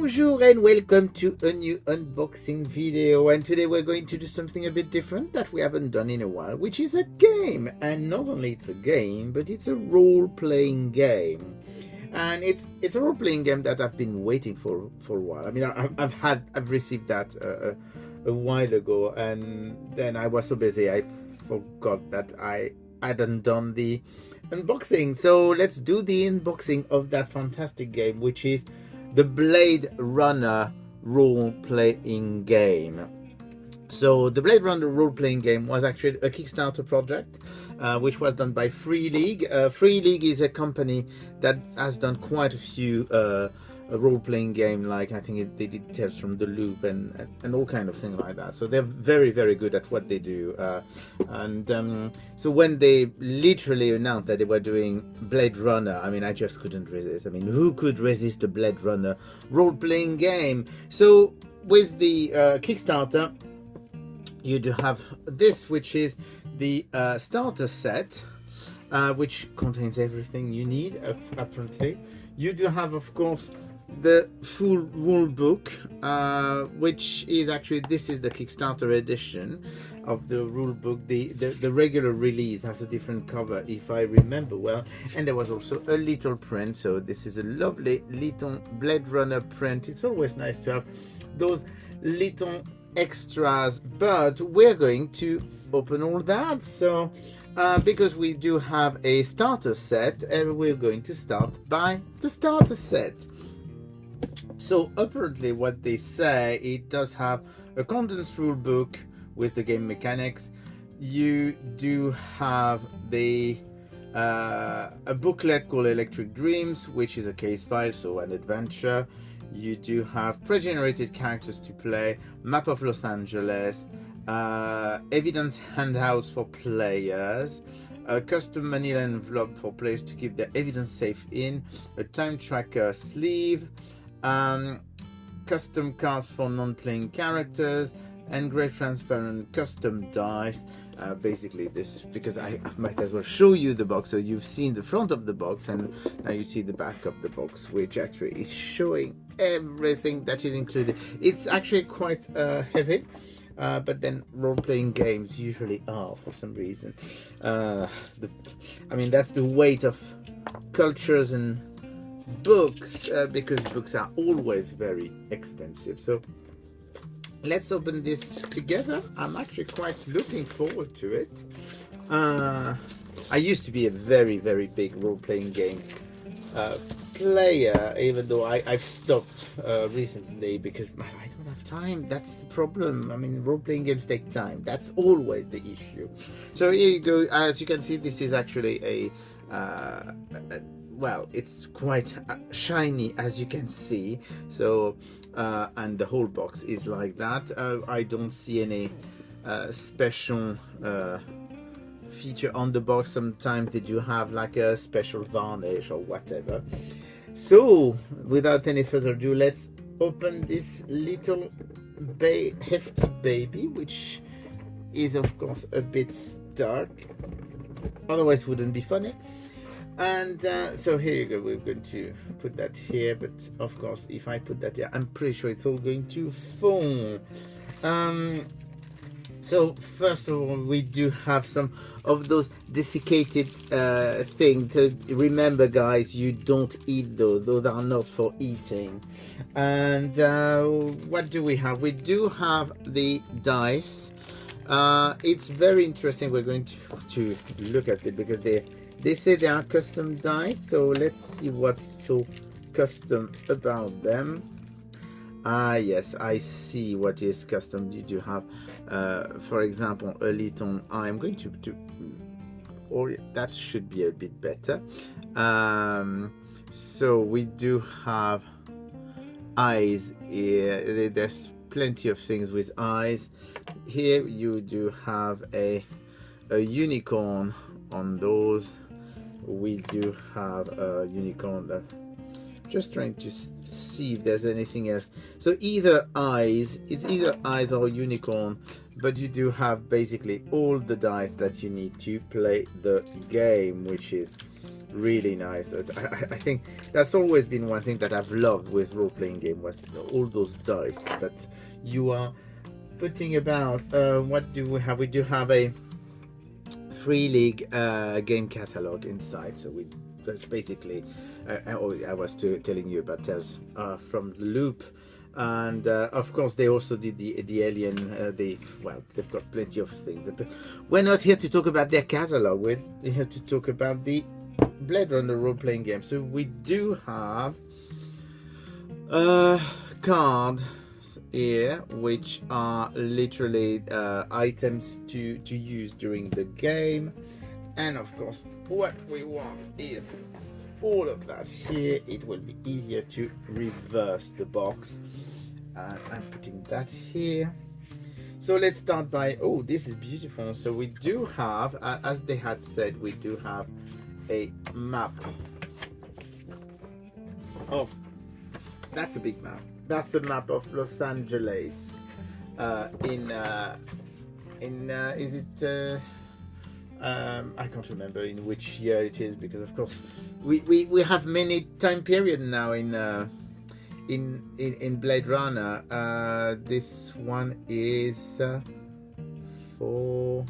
Bonjour and welcome to a new unboxing video, and today we're going to do something a bit different that we haven't done in a while, which is a game. And not only it's a game, but it's a role-playing game. And it's a role-playing game that I've been waiting for a while. I mean, I've received that a while ago, and then I was so busy I forgot that I hadn't done the unboxing. So let's do the unboxing of that fantastic game, which is the Blade Runner role-playing game. So the Blade Runner role-playing game was actually a Kickstarter project, which was done by Free League. Free League is a company that has done quite a few role-playing game, like I think they did Tales from the Loop and all kind of things like that. So they're very, very good at what they do. So when they literally announced that they were doing Blade Runner, I mean, I just couldn't resist. I mean, who could resist a Blade Runner role-playing game? So with the Kickstarter, you do have this, which is the starter set, which contains everything you need, apparently. You do have, of course, the full rule book, which is actually, this is the Kickstarter edition of the rule book. The regular release has a different cover, if I remember well, and there was also a little print. So this is a lovely little Blade Runner print. It's always nice to have those little extras, but we're going to open all that. So because we do have a starter set, and we're going to start by the starter set. So apparently what they say, it does have a condensed rule book with the game mechanics. You do have the a booklet called Electric Dreams, which is a case file, so an adventure. You do have pre-generated characters to play, map of Los Angeles, evidence handouts for players, a custom manila envelope for players to keep their evidence safe in, a time tracker sleeve, custom cards for non-playing characters, engraved transparent custom dice. Basically this, because I might as well show you the box. So you've seen the front of the box, and now you see the back of the box, which actually is showing everything that is included. It's actually quite heavy, but then role-playing games usually are, for some reason. I mean, that's the weight of cultures and books, because books are always very expensive. So let's open this together. I'm actually quite looking forward to it. I used to be a very, very big role-playing game player, even though I've stopped recently because I don't have time. That's the problem. I mean, role-playing games take time. That's always the issue. So here you go. As you can see, this is actually well, it's quite shiny, as you can see. So and the whole box is like that. I don't see any special feature on the box. Sometimes they do have like a special varnish or whatever. So without any further ado, let's open this little hefty baby, which is of course a bit dark, otherwise it wouldn't be funny. And so here you go. We're going to put that here, but of course if I put that here, I'm pretty sure it's all going to fall. So first of all, we do have some of those desiccated things. Remember guys, you don't eat those are not for eating. And what do we have? We do have the dice. It's very interesting. We're going to look at it because they say they are custom dice, so let's see what's so custom about them. Yes, I see what is custom. You do have, for example, a little. I'm going to or that should be a bit better. So we do have eyes here. There's plenty of things with eyes. Here you do have a unicorn on those. We do have a unicorn. Just trying to see if there's anything else. So either eyes, it's either eyes or unicorn, but you do have basically all the dice that you need to play the game, which is really nice. I think that's always been one thing that I've loved with role-playing game, was all those dice that you are putting about. What do we have? We do have a free league game catalog inside, so that's basically I was telling you about Tales from the Loop. And of course they also did the Alien. They've got plenty of things, but we're not here to talk about their catalog. We're here to talk about the Blade Runner role-playing game. So we do have cards here, which are literally items to use during the game. And of course, what we want is all of that here. It will be easier to reverse the box. I'm putting that here. So let's start by, oh, this is beautiful. So we do have, as they had said, we do have a map of, that's a big map. That's a map of Los Angeles. Is it? I can't remember in which year it is, because of course we have many time period now in Blade Runner. This one is for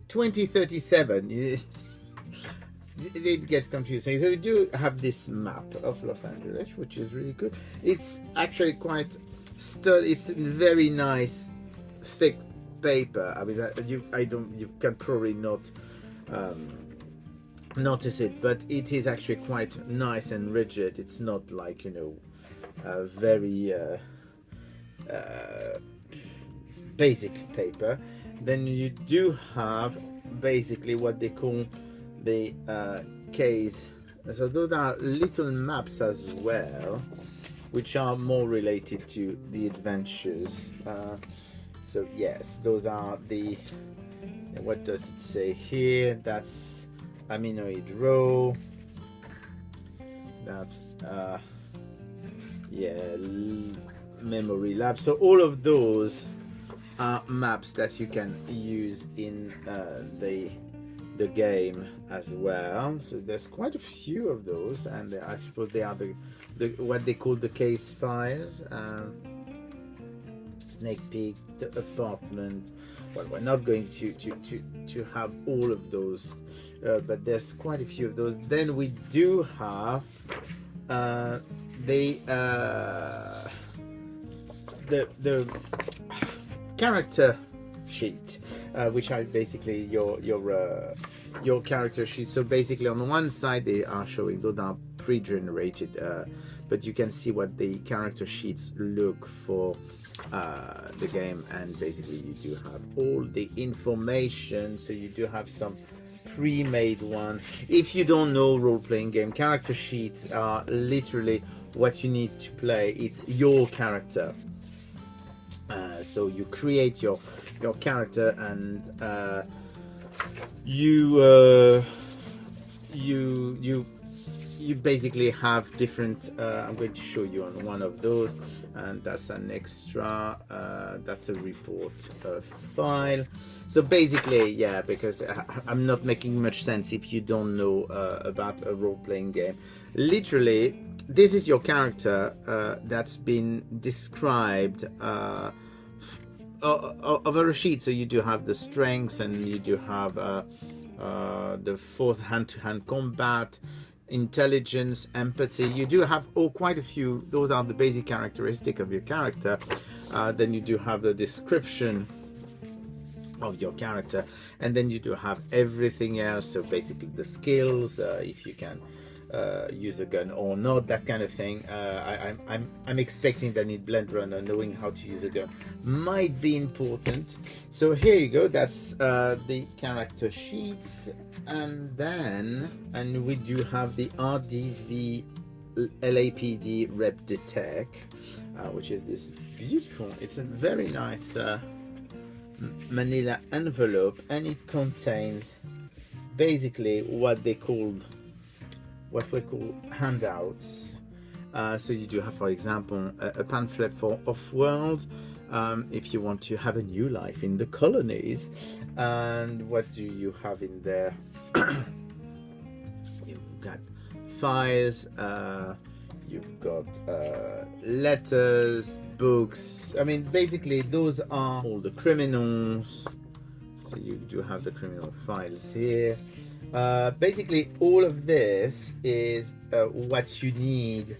2037. It gets confusing. So we do have this map of Los Angeles, which is really good. It's actually quite sturdy. It's very nice, thick paper. I mean, you can probably not notice it, but it is actually quite nice and rigid. It's not like, you know, very basic paper. Then you do have basically what they call the case. So those are little maps as well, which are more related to the adventures. So yes, those are the, what does it say here? That's aminoid row. That's memory lab. So all of those are maps that you can use in the game as well. So there's quite a few of those, and I suppose they are the what they call the case files. Snake Peak, the apartment. Well, we're not going to have all of those, but there's quite a few of those. Then we do have the character sheet, which are basically your character sheet. So basically on one side they are showing, those are pre-generated, but you can see what the character sheets look for the game, and basically you do have all the information. So you do have some pre-made one. If you don't know role-playing game, character sheets are literally what you need to play. It's your character. So you create your character, and you basically have different. I'm going to show you on one of those, and that's an extra. That's a report file. So basically, yeah, because I'm not making much sense if you don't know about a role-playing game. Literally, this is your character that's been described over a sheet. So you do have the strength, and you do have the fourth hand-to-hand combat, intelligence, empathy. You do have quite a few. Those are the basic characteristics of your character. Then you do have the description of your character, and then you do have everything else. So basically the skills, if you can use a gun or not, that kind of thing. I'm expecting that in Blade Runner, knowing how to use a gun might be important. So here you go. That's the character sheets, and we do have the RDV LAPD Rep Detect, which is this beautiful. It's a very nice manila envelope, and it contains basically what we call handouts. So you do have, for example, a pamphlet for Off-World, if you want to have a new life in the colonies. And what do you have in there? You files, you've got letters, books. I mean, basically those are all the criminals. So you do have the criminal files here. Basically all of this is what you need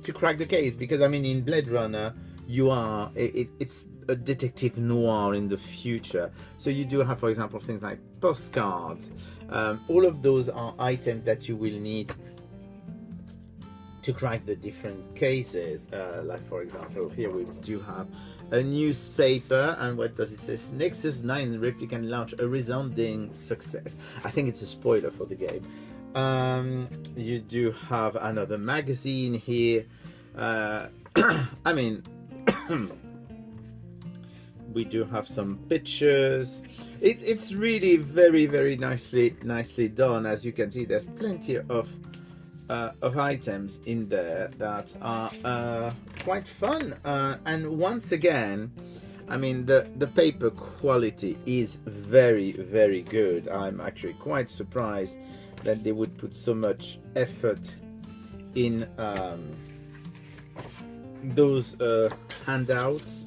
to crack the case, because I mean in Blade Runner it's a detective noir in the future, so you do have, for example, things like postcards. All of those are items that you will need to crack the different cases. Like for example, here we do have a newspaper, and what does it say? Nexus 9 replicant launch a resounding success. I think it's a spoiler for the game. You do have another magazine here. I mean, we do have some pictures. It's really very nicely done. As you can see, there's plenty of items in there that are quite fun, and once again, I mean, the paper quality is very good. I'm actually quite surprised that they would put so much effort in those handouts,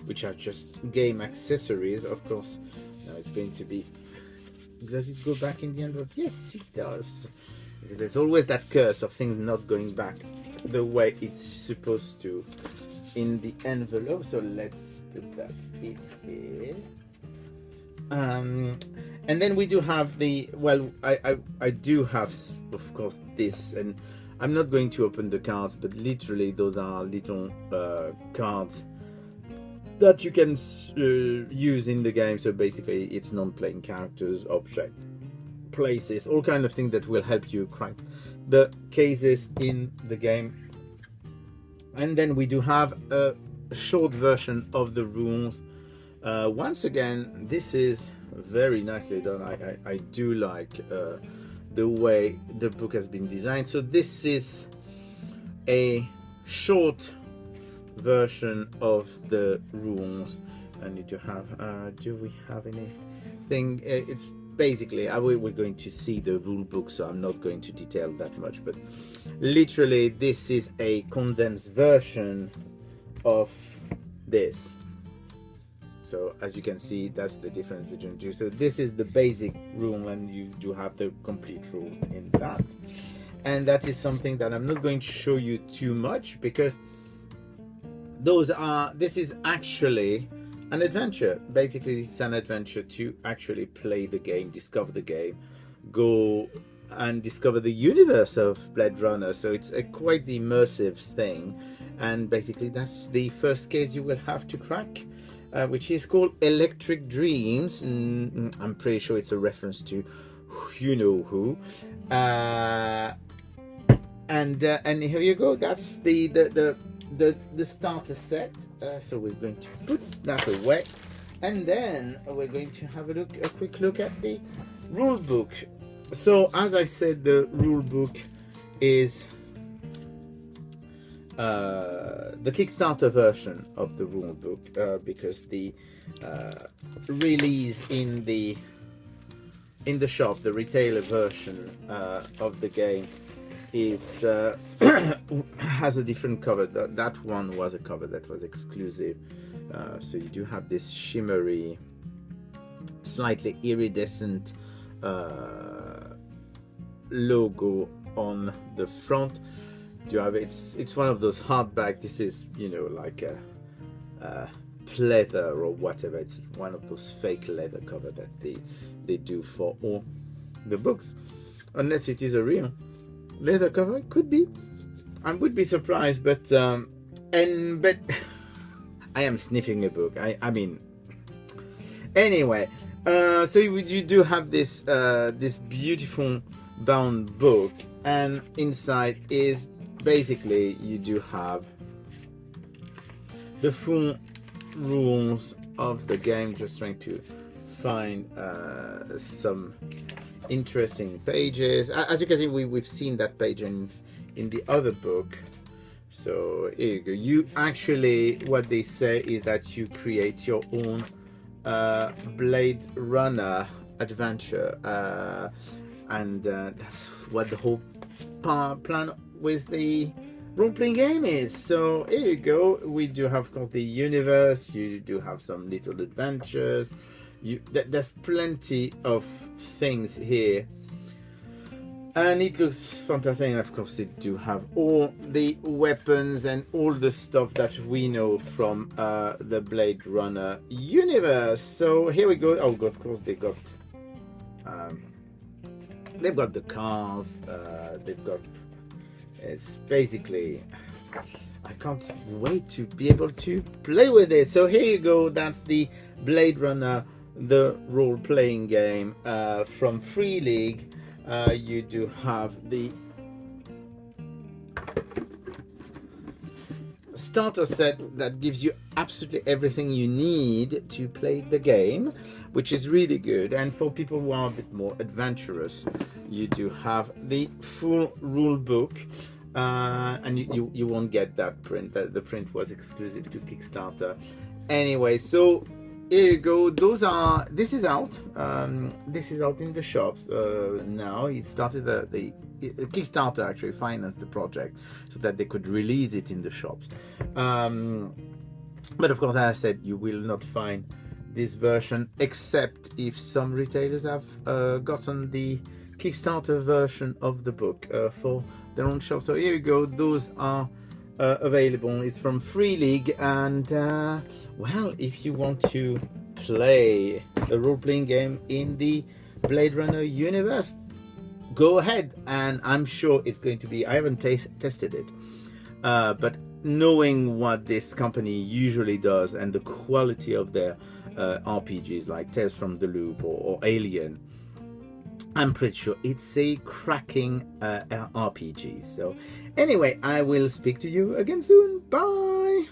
which are just game accessories. Of course, now it's going to be, does it go back in the envelope? Yes, it does. Because there's always that curse of things not going back the way it's supposed to in the envelope. So let's put that in here. And then we do have the, well, I do have, of course, this, and I'm not going to open the cards, but literally those are little cards that you can use in the game. So basically it's non-playing characters, objects, places, all kind of things that will help you crack the cases in the game. And then we do have a short version of the rules. Once again, this is very nicely done. I do like the way the book has been designed. So this is a short version of the rules, and you do have do we have anything? It's basically, we're going to see the rule book, so I'm not going to detail that much, but literally this is a condensed version of this. So as you can see, that's the difference between the two. So this is the basic rule, and you do have the complete rules in that. And that is something that I'm not going to show you too much, because this is actually an adventure. Basically, it's an adventure to actually play the game, discover the game, go and discover the universe of Blade Runner. So it's a quite the immersive thing. And basically that's the first case you will have to crack, which is called Electric Dreams. I'm pretty sure it's a reference to you know who. And here you go. That's the starter set. So we're going to put that away, and then we're going to have a quick look at the rule book. So as I said, the rule book is the Kickstarter version of the rule book, because the release in the shop, the retailer version of the game, is has a different cover. That one was a cover that was exclusive. So you do have this shimmery, slightly iridescent logo on the front. You have it's one of those hardback. This is, you know, like a pleather or whatever. It's one of those fake leather cover that they do for all the books, unless it is a real leather cover. It could be. I would be surprised, but I am sniffing a book. I mean, anyway. So you do have this this beautiful bound book, and inside is basically you do have the full rules of the game. Just trying to find some interesting pages. As you can see, we've seen that page in the other book. So here you go. You actually, what they say is that you create your own Blade Runner adventure. and that's what the whole plan with the role-playing game is. So here you go. We do have, of course, the universe. You do have some little adventures. There's plenty of things here, and it looks fantastic. And of course, they do have all the weapons and all the stuff that we know from the Blade Runner universe. So here we go. Oh, of course, they've got the cars. They've got. It's basically. I can't wait to be able to play with it. So here you go. That's the Blade Runner, the role-playing game from Free League. You do have the starter set that gives you absolutely everything you need to play the game, which is really good. And for people who are a bit more adventurous, you do have the full rule book. And you won't get that print. The print was exclusive to Kickstarter. Anyway, so here you go. This is out. This is out in the shops now. It started the Kickstarter actually financed the project so that they could release it in the shops. But of course, as I said, you will not find this version except if some retailers have gotten the Kickstarter version of the book for their own shop. So here you go. Those are available. It's from Free League, and well, if you want to play a role-playing game in the Blade Runner universe, go ahead. And I'm sure it's going to be. I haven't tested it, but knowing what this company usually does and the quality of their RPGs like Tales from the Loop or Alien, I'm pretty sure it's a cracking RPG. So anyway, I will speak to you again soon. Bye.